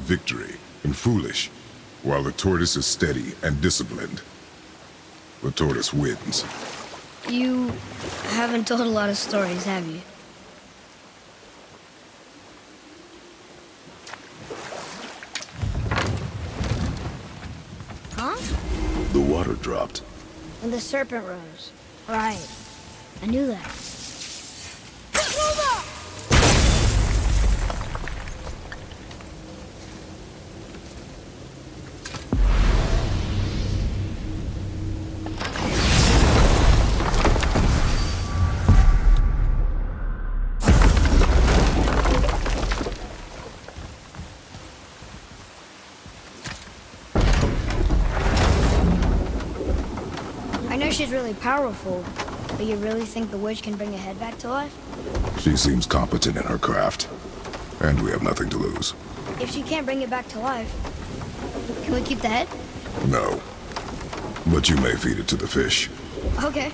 victory and foolish, while the tortoise is steady and disciplined. The tortoise wins. You haven't told a lot of stories, have you? Huh? The water dropped. And the serpent rose. Right. I knew that. I know she's really powerful, but you really think the witch can bring a head back to life? She seems competent in her craft, and we have nothing to lose. If she can't bring it back to life, can we keep the head? No. But you may feed it to the fish. Okay.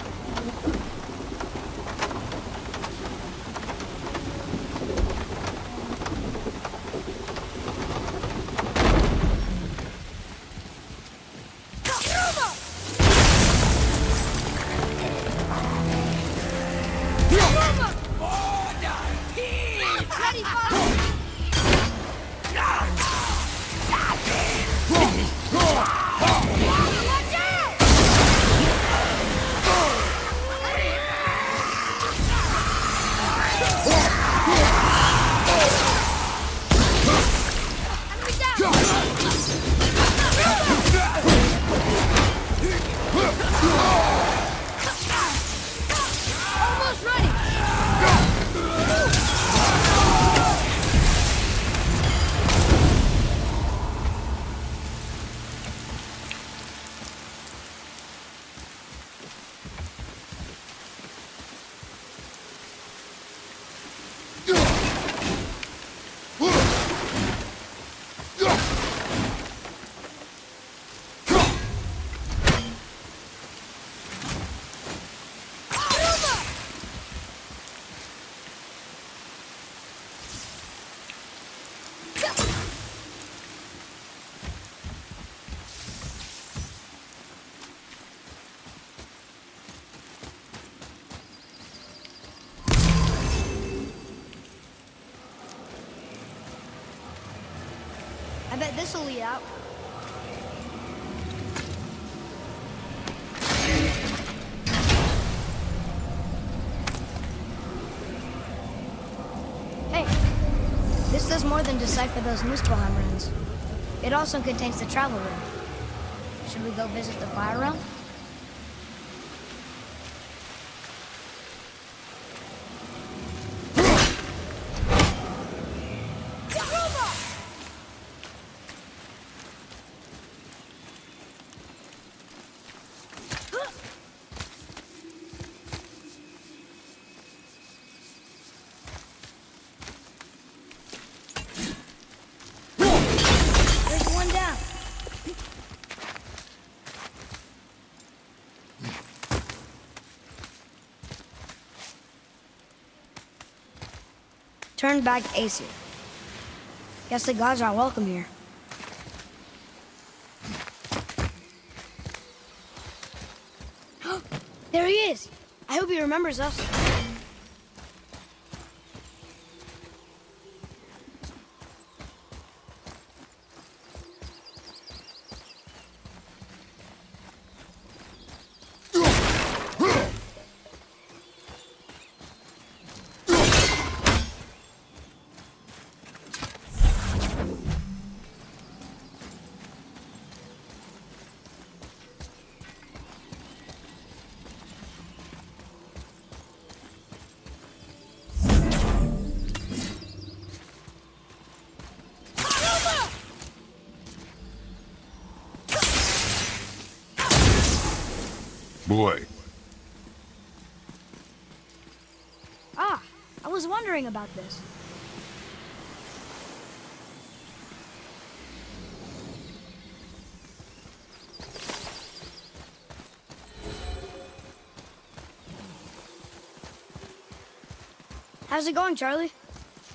Almost ready! I bet this'll lead out. Hey, this does more than decipher those Muspelheim runes. It also contains the travel rune. Should we go visit the fire realm? There's one down. Turn back Aesir. Guess the gods are welcome here. There he is! I hope he remembers us. Boy, Ah, I was wondering about this. How's it going, Charlie?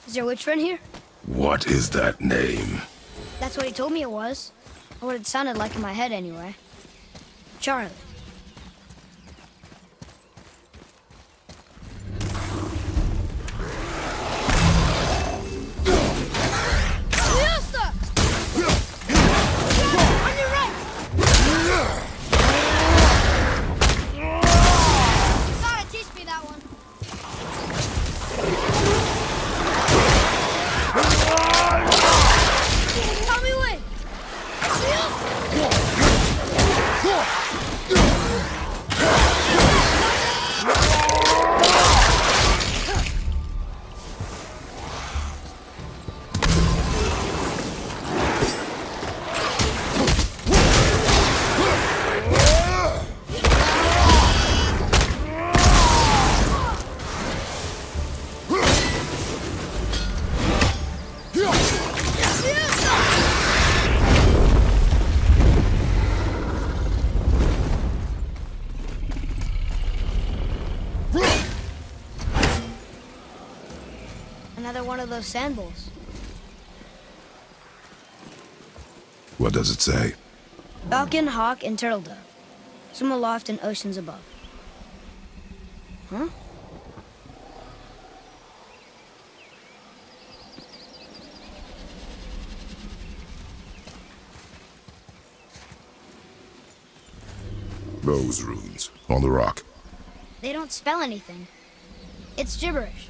Is your witch friend here? what is that name? That's what he told me it was. Or what it sounded like in my head, anyway. Charlie. Fiesta! On your right! You gotta teach me that one. Tell me when! Another one of those sand bowls. What does it say? Falcon, hawk, and turtle dove. Swim aloft in oceans above. Huh? Those runes on the rock. They don't spell anything. It's gibberish.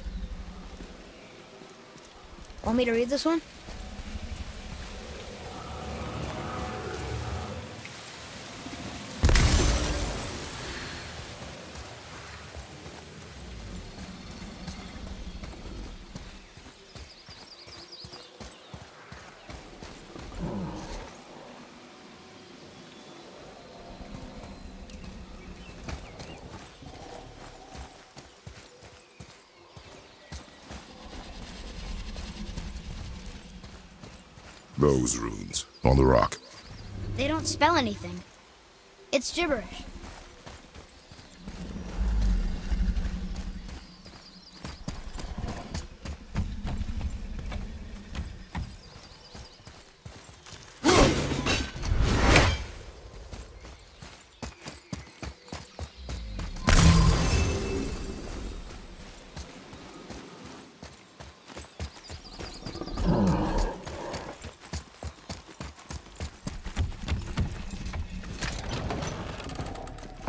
Want me to read this one? Those runes on the rock. They don't spell anything. It's gibberish.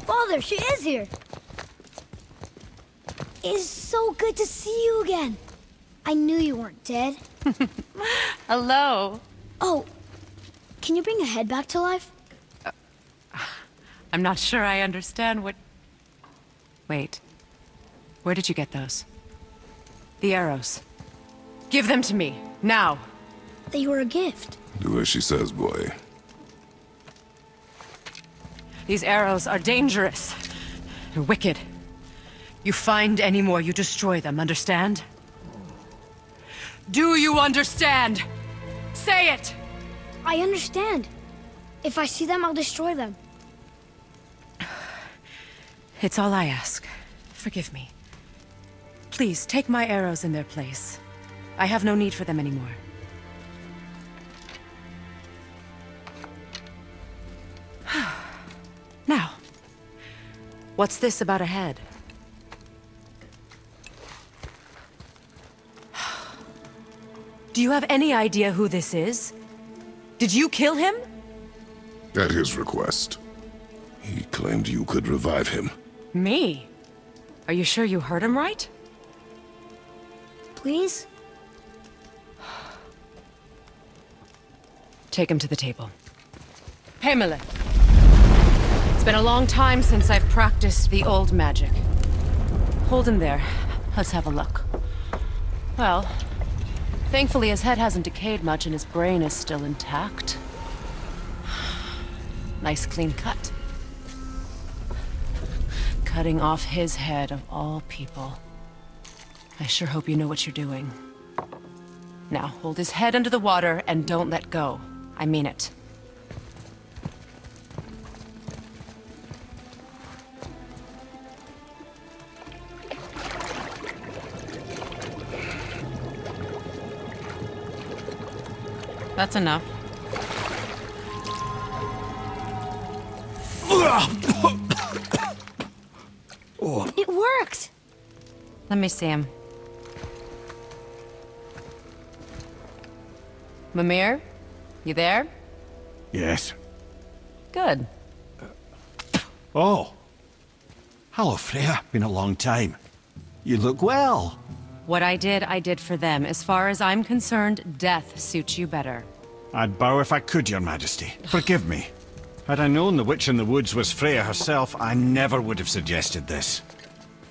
Father, she is here. It's so good to see you again. I knew you weren't dead. Hello. Oh, can you bring a head back to life? I'm not sure I understand what... Wait. Where did you get those? The arrows. Give them to me, now. They were a gift. Do as she says, boy. These arrows are dangerous. They're wicked. You find any more, you destroy them, understand? Do you understand? Say it! I understand. If I see them, I'll destroy them. It's all I ask. Forgive me. Please, take my arrows in their place. I have no need for them anymore. Now, what's this about a head? Do you have any idea who this is? Did you kill him? At his request. He claimed you could revive him. Me? Are you sure you heard him right? Please? Take him to the table. Pamela. It's been a long time since I've practiced the old magic. Hold him there. Let's have a look. Well, thankfully his head hasn't decayed much and his brain is still intact. Nice clean cut. Cutting off his head of all people. I sure hope you know what you're doing. Now, hold his head under the water and don't let go. I mean it. That's enough. It worked! Let me see him. Mimir? You there? Yes. Good. Oh. Hello, Freya. Been a long time. You look well. What I did for them. As far as I'm concerned, death suits you better. I'd bow if I could, Your Majesty. Forgive me. Had I known the witch in the woods was Freya herself, I never would have suggested this.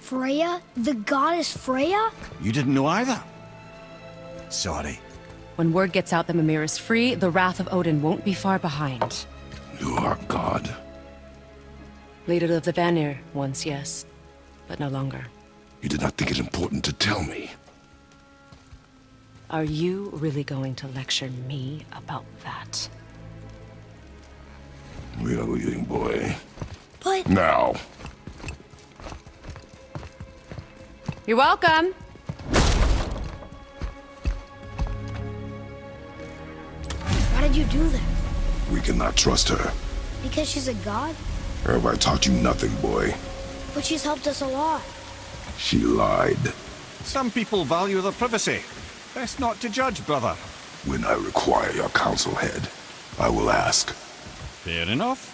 Freya? The goddess Freya? You didn't know either? Sorry. When word gets out that Mimir is free, the wrath of Odin won't be far behind. You are God. Leader of the Vanir, once, yes. But no longer. You did not think it important to tell me. Are you really going to lecture me about that? We are leaving, boy. But... Now. You're welcome! Why did you do that? We cannot trust her. Because she's a god? Have I taught you nothing, boy? But she's helped us a lot. She lied. Some people value their privacy. Best not to judge, brother. When I require your council head, I will ask. Fair enough.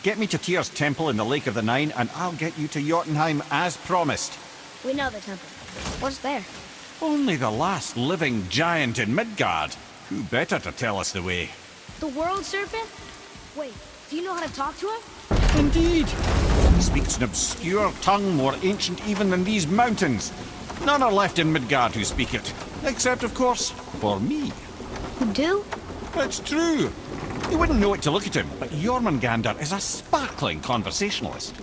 Get me to Tyr's temple in the Lake of the Nine, and I'll get you to Jotunheim as promised. We know the temple. What's there? Only the last living giant in Midgard. Who better to tell us the way? The world serpent? Wait, do you know how to talk to him? Indeed. He speaks an obscure tongue more ancient even than these mountains. None are left in Midgard who speak it. Except, of course, for me. You do? It's true. You wouldn't know it to look at him, but Jormungandr is a sparkling conversationalist.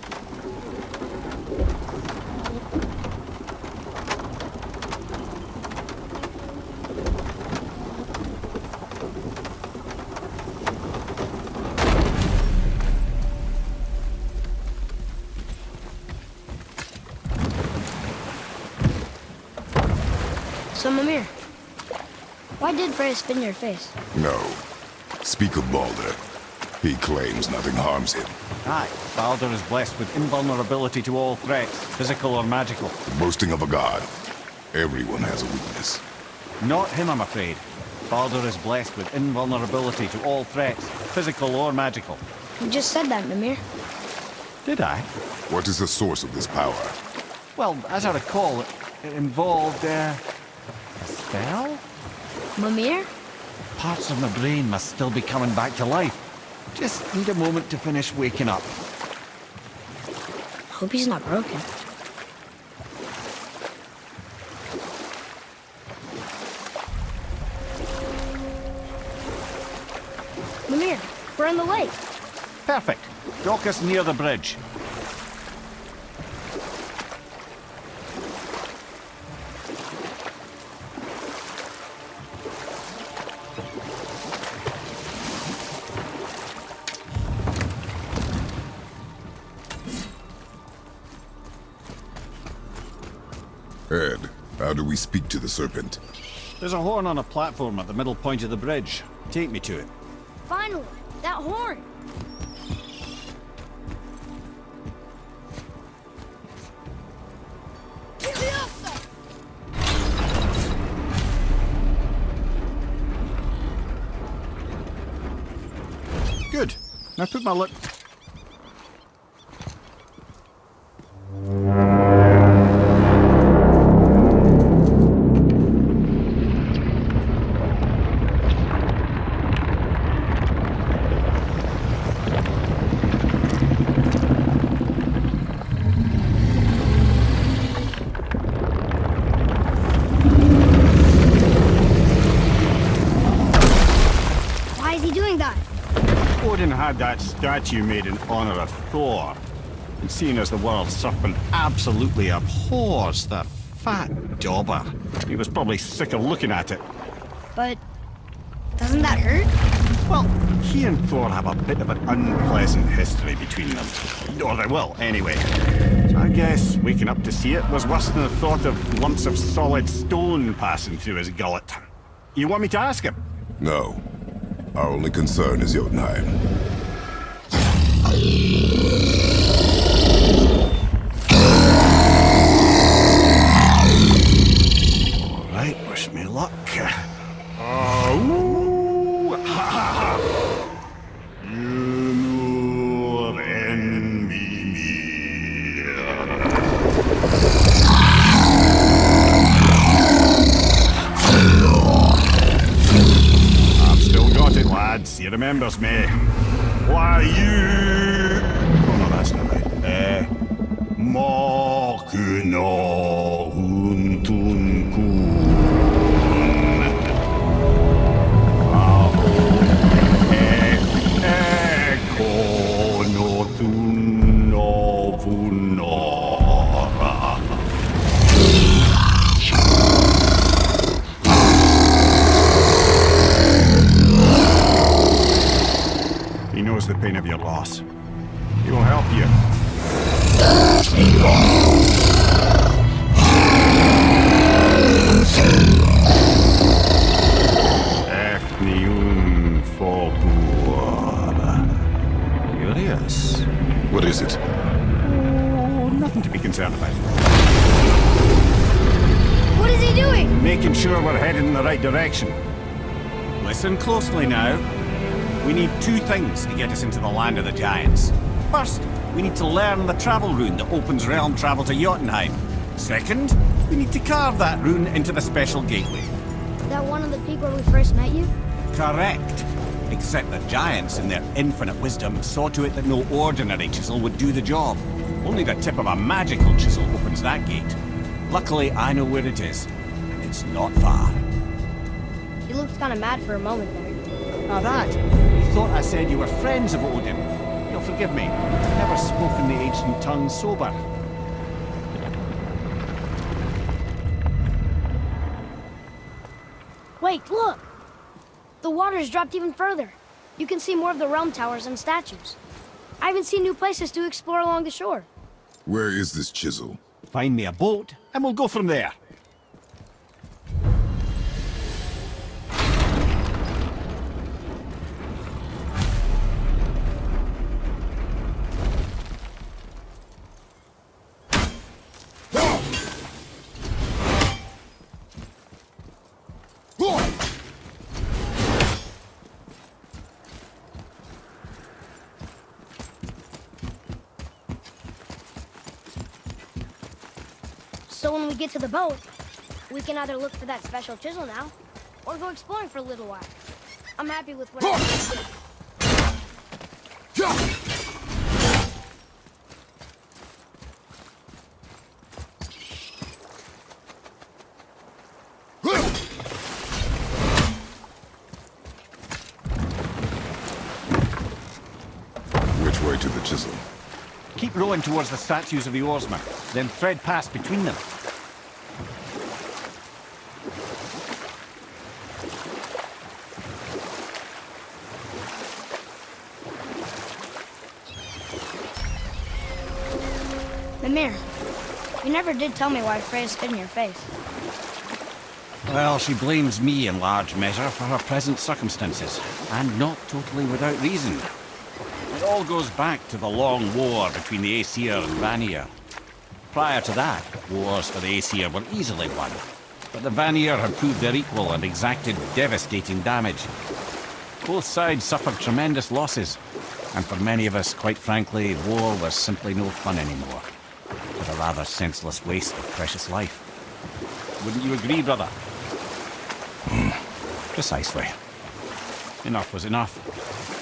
So, Mimir, why did Freya spin your face? No. Speak of Baldur. He claims nothing harms him. Aye, Baldur is blessed with invulnerability to all threats, physical or magical. Boasting of a god. Everyone has a weakness. Not him, I'm afraid. Baldur is blessed with invulnerability to all threats, physical or magical. You just said that, Mimir. Did I? What is the source of this power? Well, as I recall, it involved, a spell? Mimir? Parts of my brain must still be coming back to life. Just need a moment to finish waking up. Hope he's not broken. Mimir, we're in the lake. Perfect. Dock us near the bridge. Ed, how do we speak to the serpent? There's a horn on a platform at the middle point of the bridge. Take me to it. Finally, that horn. Good. Now put my lip... Why is he doing that? Odin had that statue made in honor of Thor. And seeing as the world serpent absolutely abhors the fat dauber, he was probably sick of looking at it. But doesn't that hurt? Well, he and Thor have a bit of an unpleasant history between them. Or they will, anyway. So I guess waking up to see it was worse than the thought of lumps of solid stone passing through his gullet. You want me to ask him? No. Our only concern is Jotunheim. All right, wish me luck. Ooh, ha, ha, ha. You envy me. I've still got it, lads. He remembers me. Why you? Oh no, that's not right. Mokuno Huntunkun. Kono Thuno Vunora. He knows the pain of your loss. He will help you. Efniun Folgur. Curious. What is it? Oh, nothing to be concerned about. What is he doing? Making sure we're headed in the right direction. Listen closely now. We need two things to get us into the land of the giants. First, we need to learn the travel rune that opens realm travel to Jotunheim. Second, we need to carve that rune into the special gateway. That one of the peak where we first met you? Correct. Except the giants, in their infinite wisdom, saw to it that no ordinary chisel would do the job. Only the tip of a magical chisel opens that gate. Luckily, I know where it is, and it's not far. You looked kind of mad for a moment there. Now that, you thought I said you were friends of Odin. You'll forgive me. I've never spoken the ancient tongue sober. Wait, look! The water's dropped even further. You can see more of the realm towers and statues. I even see new places to explore along the shore. Where is this chisel? Find me a boat, and we'll go from there. So when we get to the boat, we can either look for that special chisel now, or go exploring for a little while. I'm happy with what I Which way to the chisel? Keep rowing towards the statues of the oarsmen, then thread past between them. Mimir, you never did tell me why Freya spit in your face. Well, she blames me in large measure for her present circumstances, and not totally without reason. It all goes back to the long war between the Aesir and Vanir. Prior to that, wars for the Aesir were easily won, but the Vanir had proved their equal and exacted devastating damage. Both sides suffered tremendous losses, and for many of us, quite frankly, war was simply no fun anymore, but a rather senseless waste of precious life. Wouldn't you agree, brother? Precisely. Enough was enough.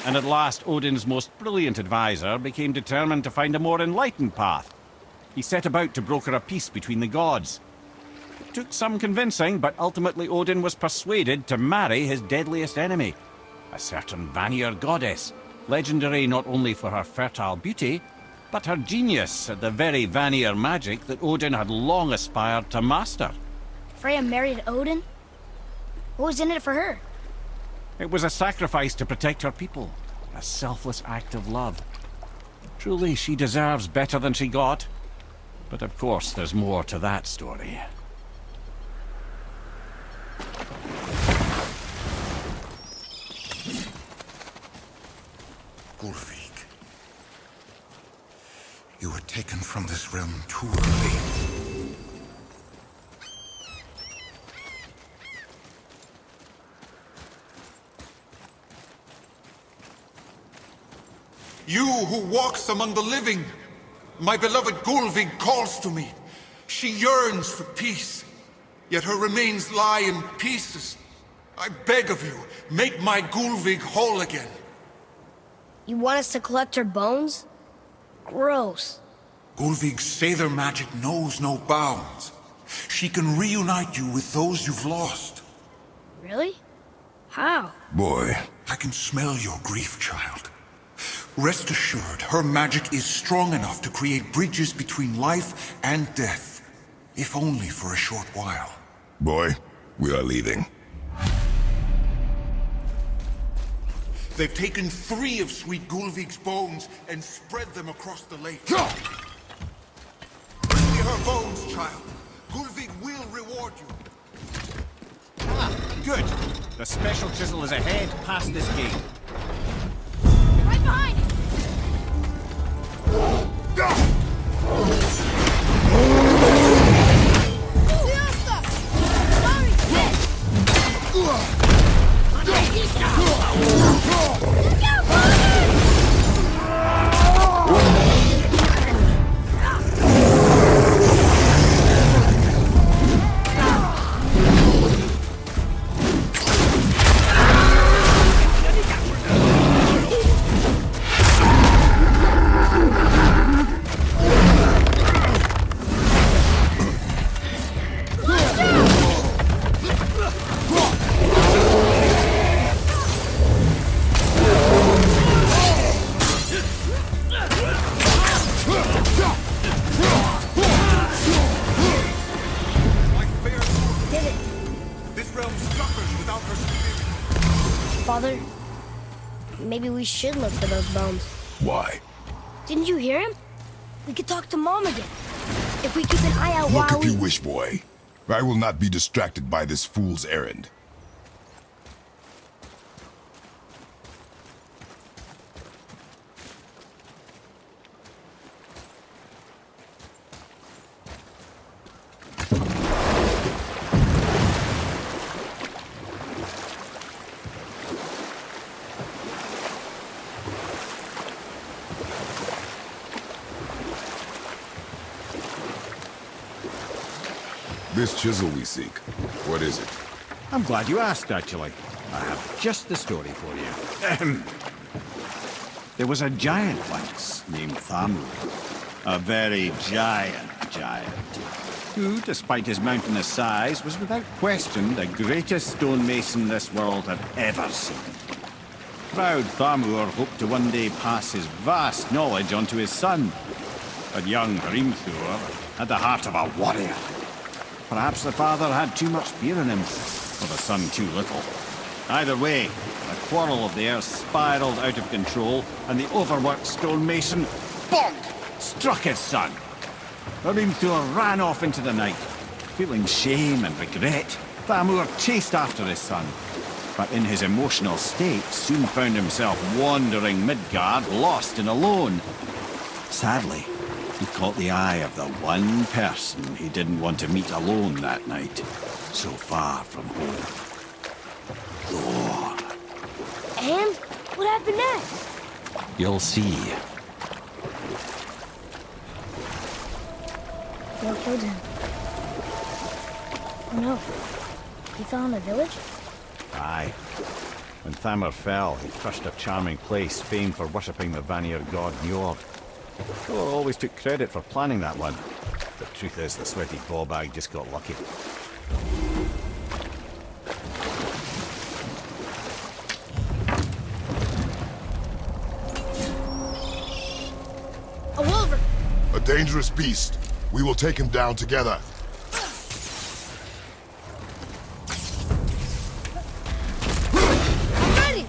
And at last, Odin's most brilliant advisor became determined to find a more enlightened path. He set about to broker a peace between the gods. It took some convincing, but ultimately Odin was persuaded to marry his deadliest enemy, a certain Vanir goddess, legendary not only for her fertile beauty, but her genius at the very Vanir magic that Odin had long aspired to master. Freya married Odin? What was in it for her? It was a sacrifice to protect her people, a selfless act of love. Truly, she deserves better than she got. But of course, there's more to that story. Gulfik. You were taken from this realm too early. You who walks among the living, my beloved Gulvig calls to me. She yearns for peace, yet her remains lie in pieces. I beg of you, make my Gulvig whole again. You want us to collect her bones? Gross. Gulvig's Seidr magic knows no bounds. She can reunite you with those you've lost. Really? How? Boy, I can smell your grief, child. Rest assured, her magic is strong enough to create bridges between life and death, if only for a short while. boy, we are leaving. They've taken 3 of Sweet Gulvig's bones and spread them across the lake. Bring me her bones, child. Gulvig will reward you. Good. The special chisel is ahead past this gate. Right behind you! Father, maybe we should look for those bones. Why? Didn't you hear him? We could talk to Mom again. If we keep an eye out Look while if you wish, boy. I will not be distracted by this fool's errand. This chisel we seek, what is it? I'm glad you asked, actually. I have just the story for you. Ahem. There was a giant once named Thamur. A very giant, who, despite his mountainous size, was without question the greatest stonemason this world had ever seen. Proud Thamur hoped to one day pass his vast knowledge on to his son. But young Hrimthur had the heart of a warrior. Perhaps the father had too much fear in him, or the son too little. Either way, a quarrel of theirs spiraled out of control, and the overworked stonemason, bonk, struck his son. Hrimthur ran off into the night. Feeling shame and regret, Thamur chased after his son, but in his emotional state soon found himself wandering Midgard, lost and alone. Sadly, he caught the eye of the one person he didn't want to meet alone that night, so far from home. Thor. And what happened next? You'll see. Thor killed him. Oh no. He fell in the village? Aye. When Thamur fell, he crushed a charming place famed for worshipping the Vanir god Njord. Thor always took credit for planning that one. The truth is, the sweaty ballbag just got lucky. A wolver! A dangerous beast. We will take him down together. I'm ready!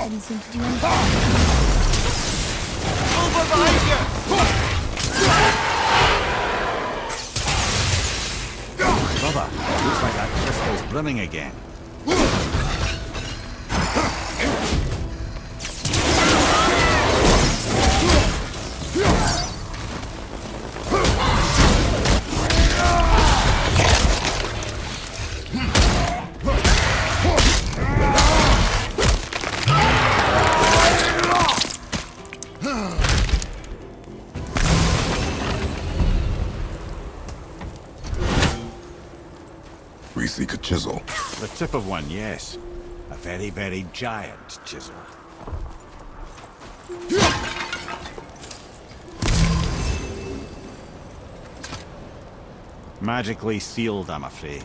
Didn't seem to do anything. Brother, looks like that crystal's brimming again. chisel. The tip of one, yes. A very, very giant chisel. Magically sealed, I'm afraid.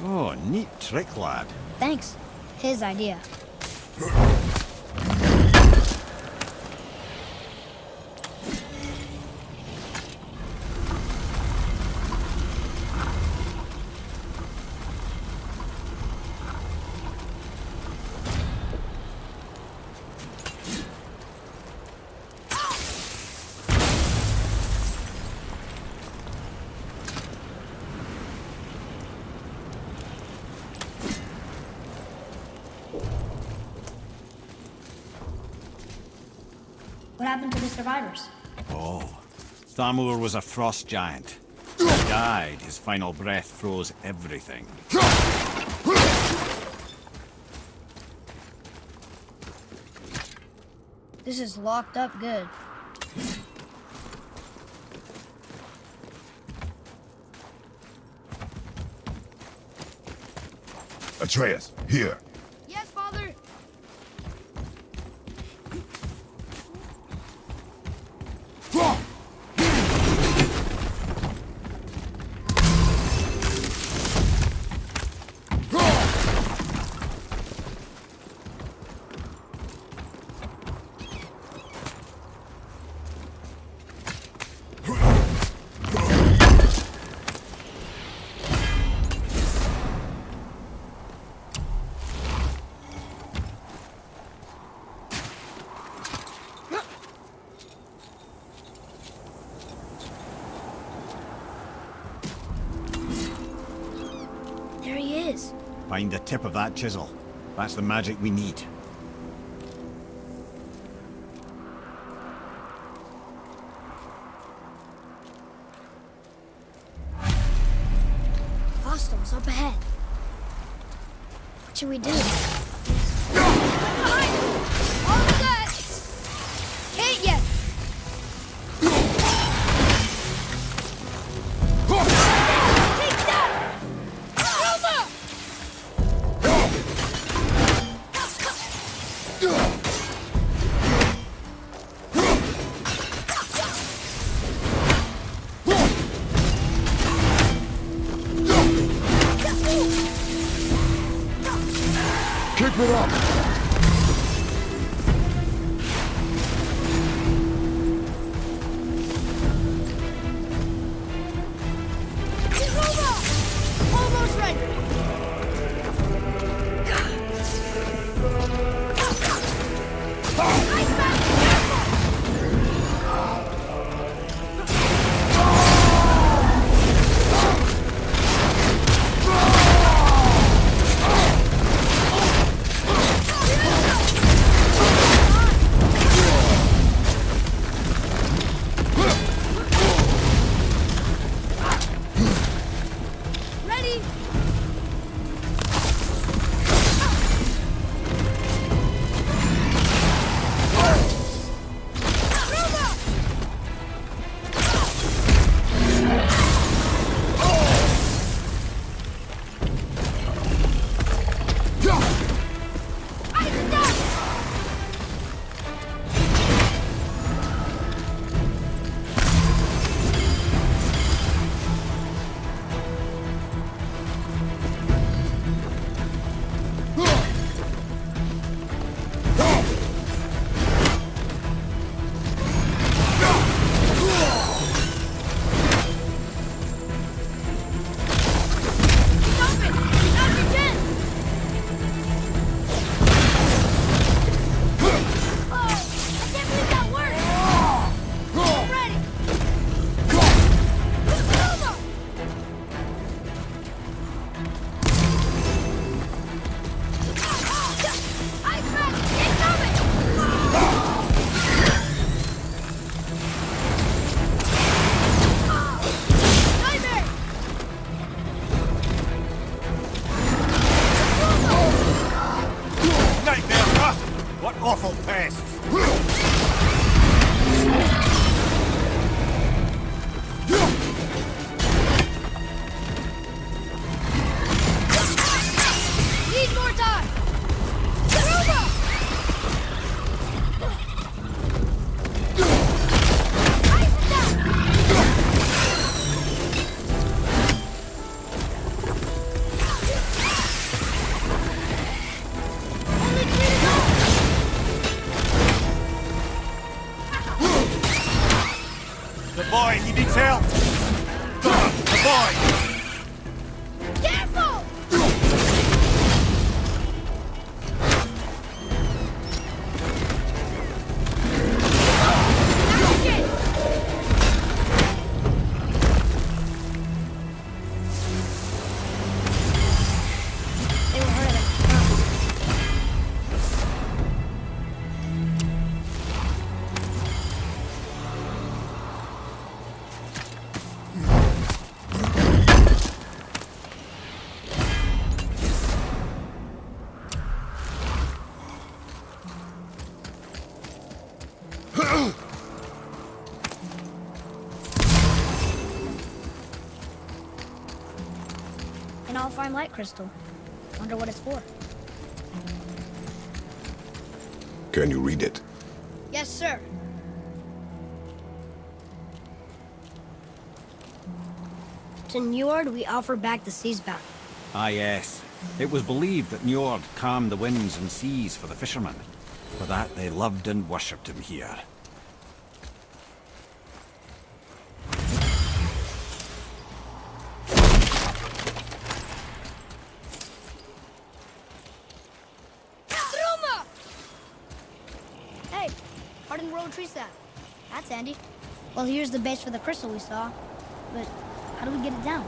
Oh, neat trick, lad. Thanks. His idea. What happened to the survivors? Oh, Thamur was a frost giant. He died. His final breath froze everything. This is locked up good. Atreus, here. Yes, Father. There he is. Find the tip of that chisel. That's the magic we need. Hostiles up ahead. What should we do? All set! Hit ya! Take that! Roma! boy, he needs help! The boy! Careful! They were hurt. An all-fine light crystal. Wonder what it's for. Can you read it? Yes, sir. To Njord, we offer back the sea's bounty. Ah, yes. It was believed that Njord calmed the winds and seas for the fishermen. For that, they loved and worshipped him here. Hey, hardened road tree sap. That's handy. Well, here's the base for the crystal we saw. But how do we get it down?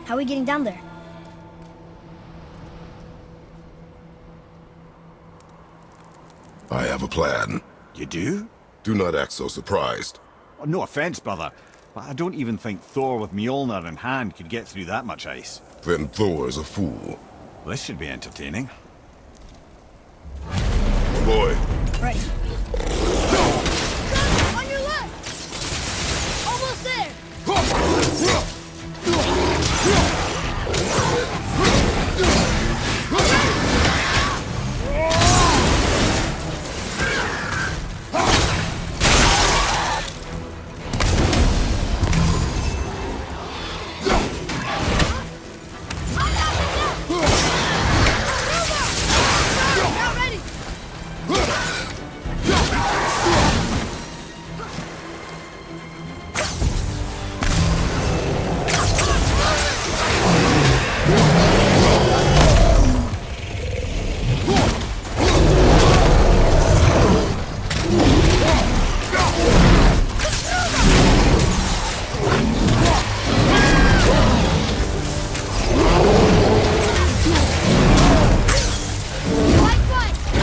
How are we getting down there? I have a plan. You do? Do not act so surprised. Oh, no offense, brother, but I don't even think Thor with Mjolnir in hand could get through that much ice. Then Thor is a fool. This should be entertaining. Boy, Right. On your left! Almost there! Now ready! Fight, fight!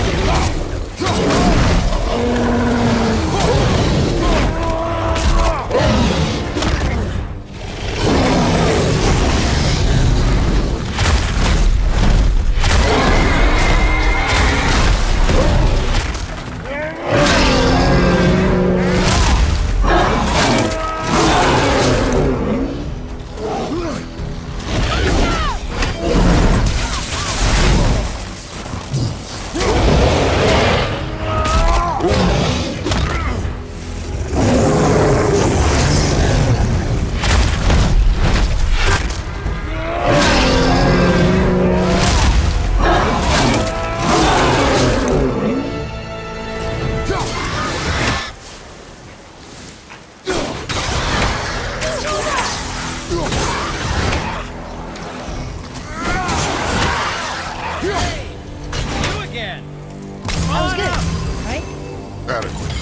You again. That was good, right? adequate.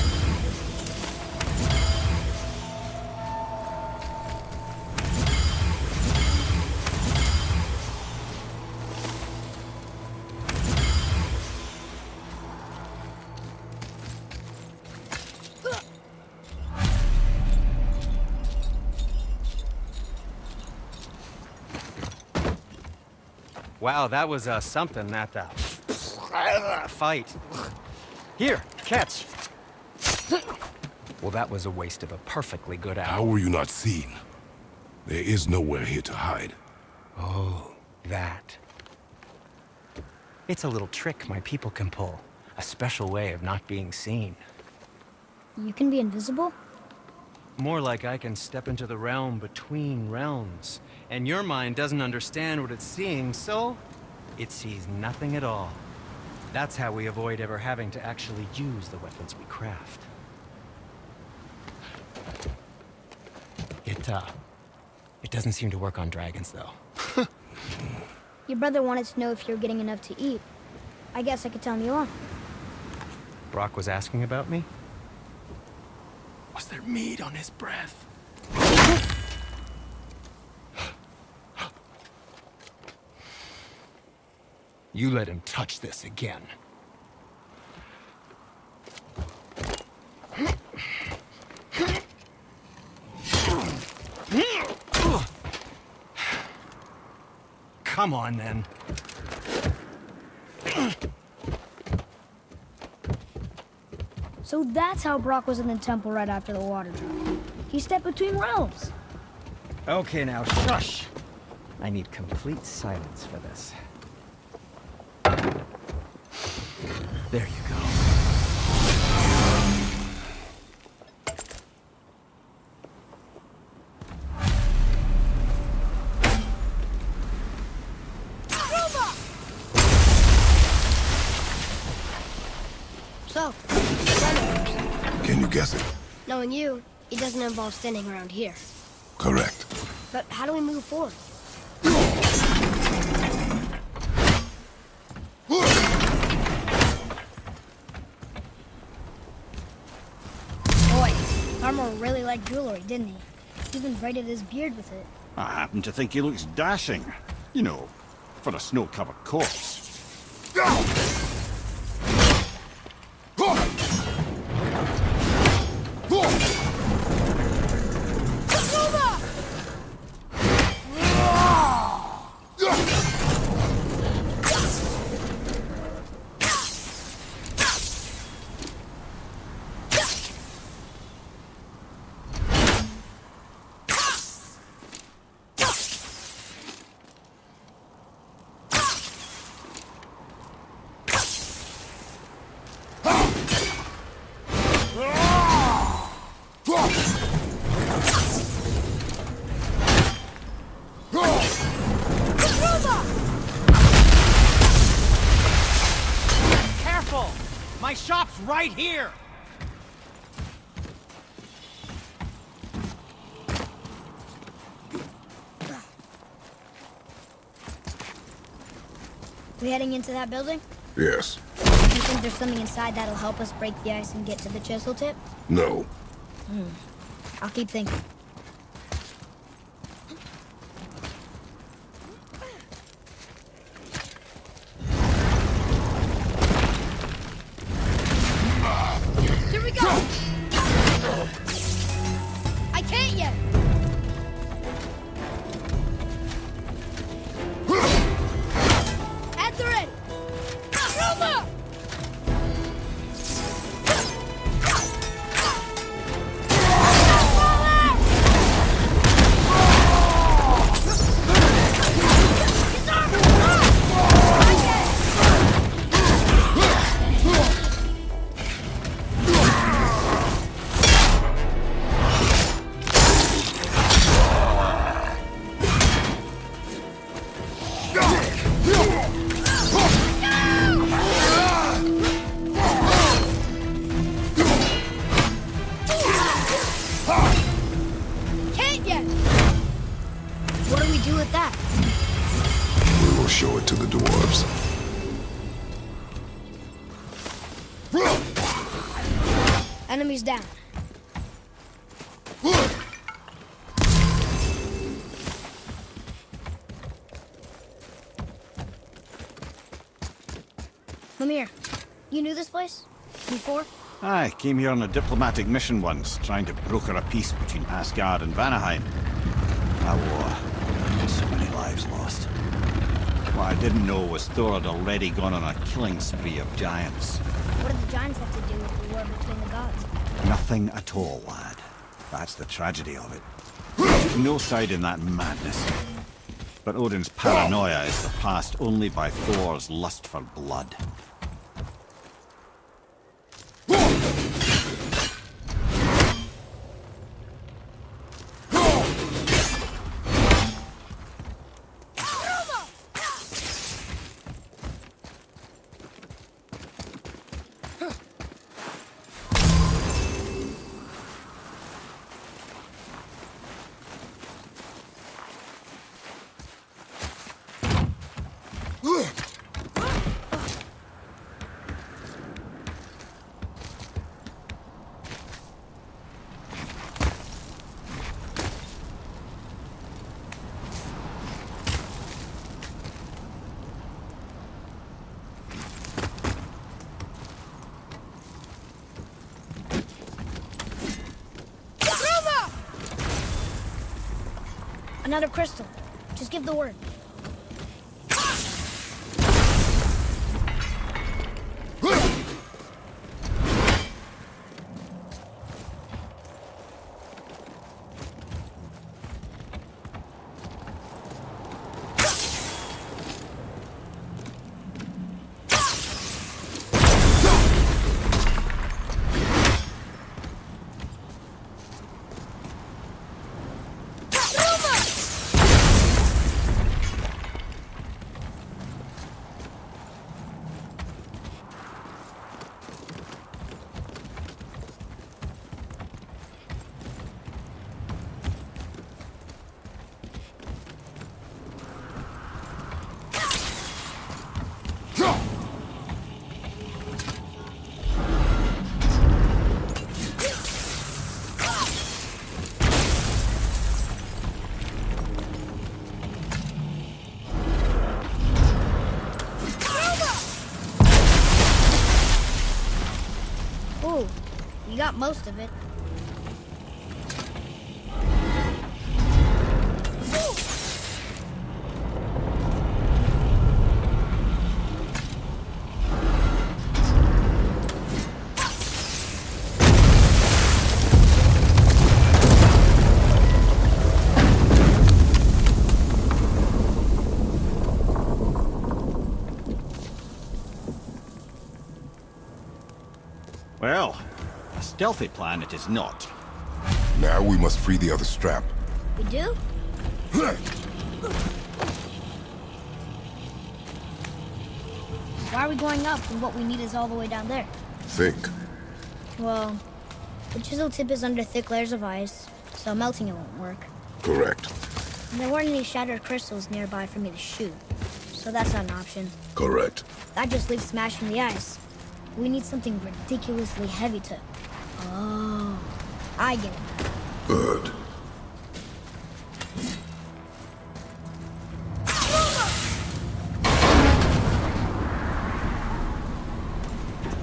Wow, that was something, that fight. Here, catch. Well, that was a waste of a perfectly good How hour. were you not seen? There is nowhere here to hide. Oh, that. It's a little trick my people can pull. A special way of not being seen. You can be invisible? More like I can step into the realm between realms. And your mind doesn't understand what it's seeing, so it sees nothing at all. That's how we avoid ever having to actually use the weapons we craft. It doesn't seem to work on dragons, though. Your brother wanted to know if you were getting enough to eat. I guess I could tell him you are. Brock was asking about me? Was there meat on his breath? You let him touch this again. Come on, then. So that's how Brock was in the temple right after the water drop. He stepped between realms. Okay, now shush. I need complete silence for this. There you go. So, Can you guess it? knowing you, it doesn't involve standing around here. Correct. But how do we move forward? Boy, Armor really liked jewelry, didn't he? Even braided his beard with it. I happen to think he looks dashing. You know, for a snow-covered corpse. Careful! My shop's right here! We heading into that building? Yes. You think there's something inside that'll help us break the ice and get to the chisel tip? No. I'll keep thinking. Here we go! I can't yet! At the ready! Roma! Can't yet! What do we do with that? We will show it to the dwarves. Enemies down. Lemire, you knew this place? Before? I came here on a diplomatic mission once, trying to broker a peace between Asgard and Vanaheim. A war. So many lives lost. What I didn't know was Thor had already gone on a killing spree of giants. What do the giants have to do with the war between the gods? Nothing at all, lad. That's the tragedy of it. There's no side in that madness. But Odin's paranoia is surpassed only by Thor's lust for blood. Another crystal. Just give the word. Not most of it. Well, a stealthy plan it is not. Now we must free the other strap. We do? Why are we going up when what we need is all the way down there? Think. Well, the chisel tip is under thick layers of ice, so melting it won't work. Correct. And there weren't any shattered crystals nearby for me to shoot, so that's not an option. Correct. That just leaves smashing the ice. We need something ridiculously heavy to... Oh, I get it. Good.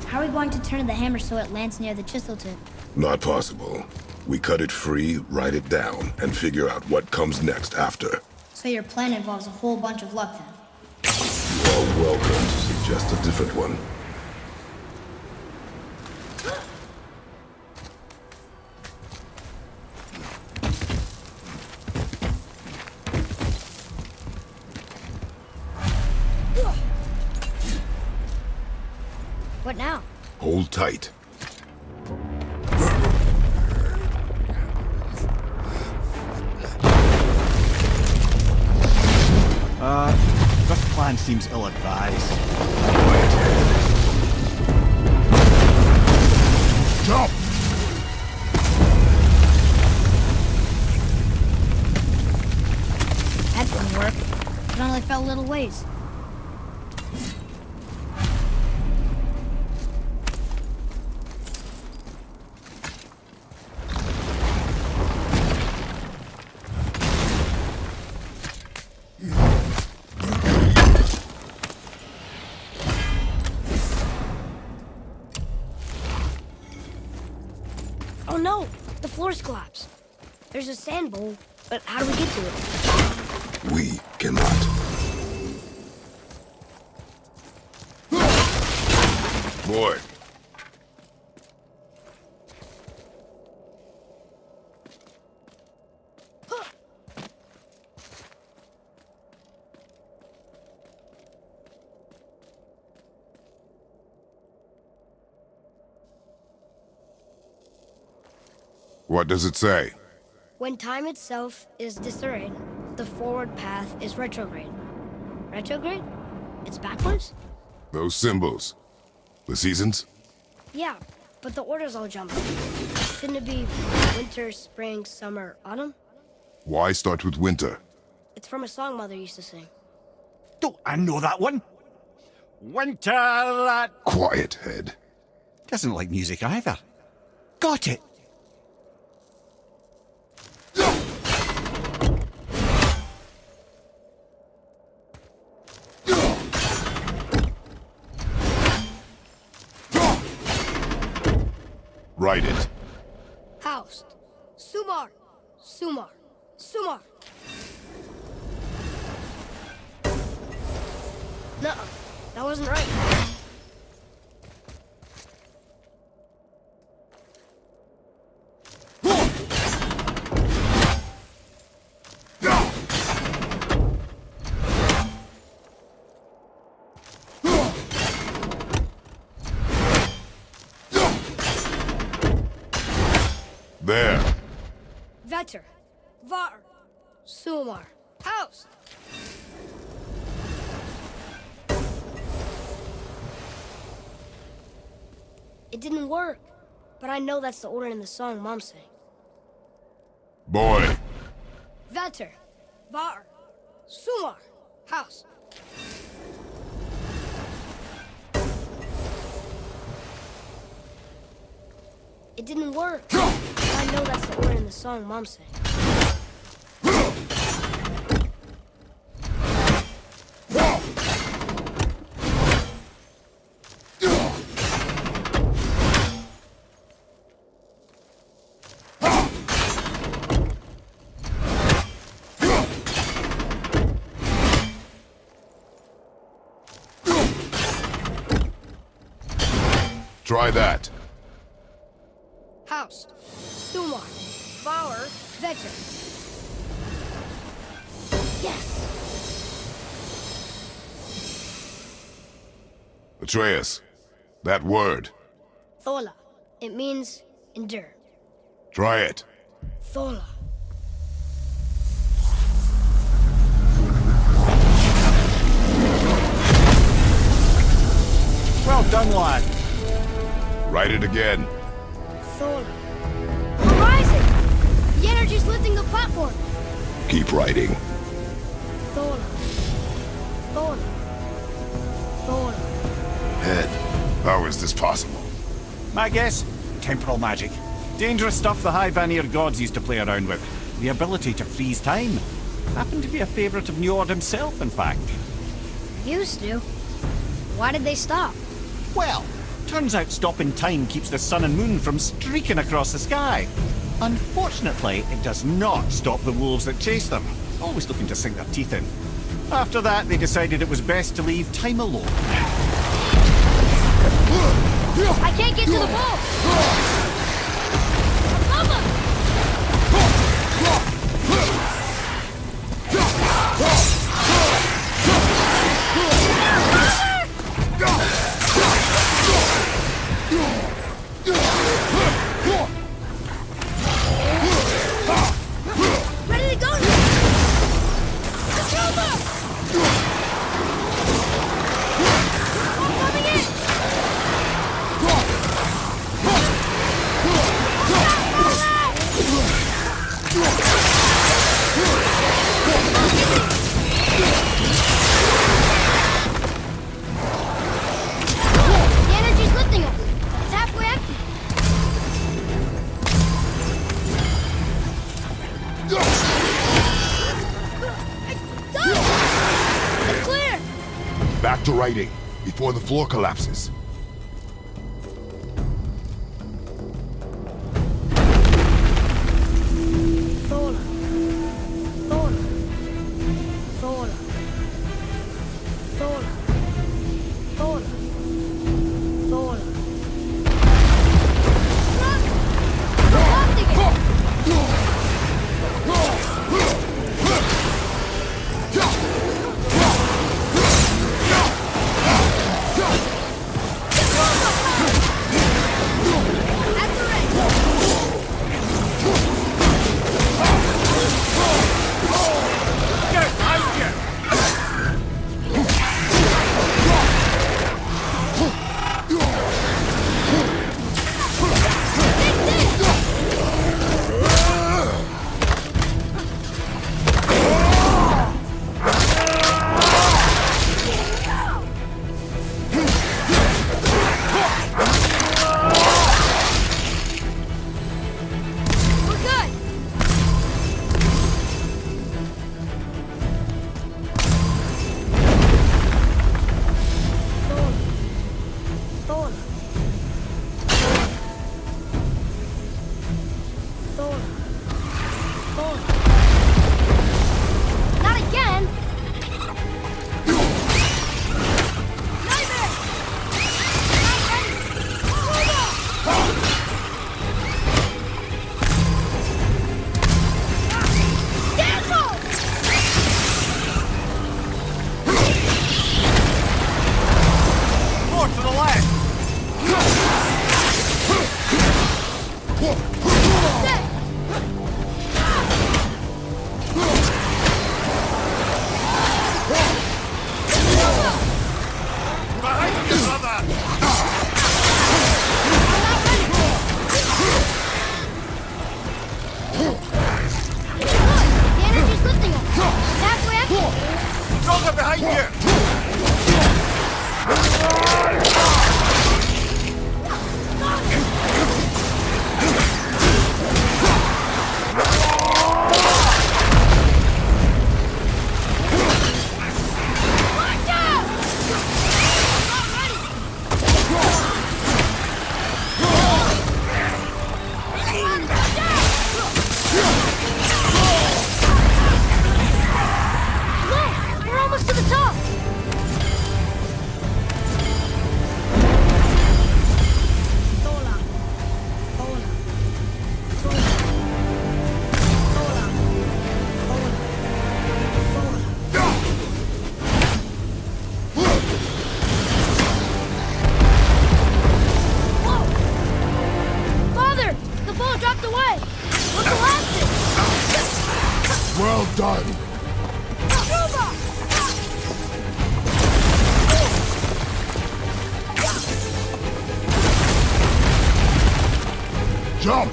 How are we going to turn the hammer so it lands near the chisel tip? Not possible. We cut it free, write it down, and figure out what comes next after. So your plan involves a whole bunch of luck then? You are welcome to suggest a different one. What now? Hold tight. This plan seems ill-advised. Jump! That didn't work. It only fell a little ways. Oh no! The floor's collapsed. There's a sand bowl, but how do we get to it? We cannot. Boy. What does it say? When time itself is disarrayed, the forward path is retrograde. Retrograde? It's backwards? Those symbols. The seasons? Yeah, but the order's all jumbled. Shouldn't it be winter, spring, summer, autumn? Why start with winter? It's from a song Mother used to sing. Don't I know that one? Winter that Quiet, head. doesn't like music either. Got it. Write it. Housed. Sumar. Sumar. Sumar. No, that wasn't right. There. Vetter. Var. Sumar. House. It didn't work, but I know that's the order in the song Mom sang. Boy. Vetter. Var. Sumar. House. It didn't work, but I know that's the order in the song Mom sang. Try that. Housed. Thumar. Bauer. Vetter. Yes! Atreus, that word. Thola. It means endure. Try it. Thola. Well done, lad. Write it again. Thola. We're rising! The energy's lifting the platform. Keep writing. Thola. Thola. Thola. Head, how is this possible? My guess? Temporal magic. Dangerous stuff the High Vanir gods used to play around with. The ability to freeze time. Happened to be a favourite of Njord himself, in fact. Used to. Why did they stop? Well, turns out stopping time keeps the sun and moon from streaking across the sky. Unfortunately, it does not stop the wolves that chase them, always looking to sink their teeth in. After that, they decided it was best to leave time alone. I can't get to the ball! Mama! Ready to go now! Matilda! I'm coming in! The energy's lifting us. It's halfway empty. It's clear. Back to writing, before the floor collapses. Thola. Thola. Thola. Thola. Thola. Thola. Run! We're lofting it! At the ready. We're good. Thola. Thola. Thola. Not again! Nightmare! Not ready! Hold on! Cancel! More to the left! Set! Behind you, brother! I'm not ready! Good! The energy's lifting us! It's halfway empty! Brother, behind you! Watch out! Not ready! Watch out! Look! We're almost to the top! Jump!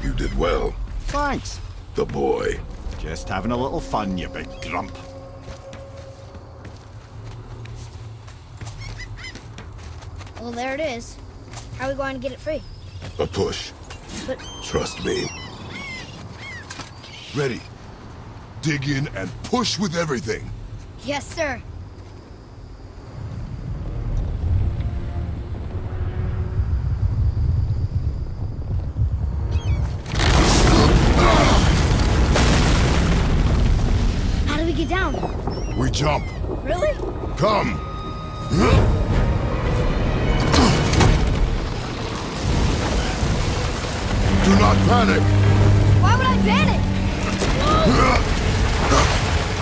You did well, Thanks. the boy. Just having a little fun, you big grump. Well, there it is. How are we going to get it free? A push. But Trust me. Ready. Dig in and push with everything. yes, sir. How do we get down? We jump. Really? Come. Do not panic. Why would I panic?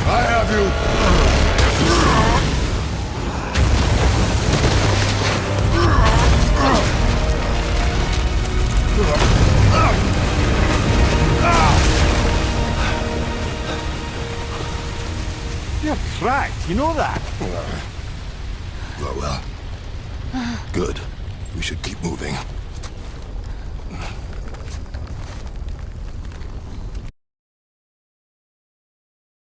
I have you. You're cracked, you know that? Well. Good. We should keep moving.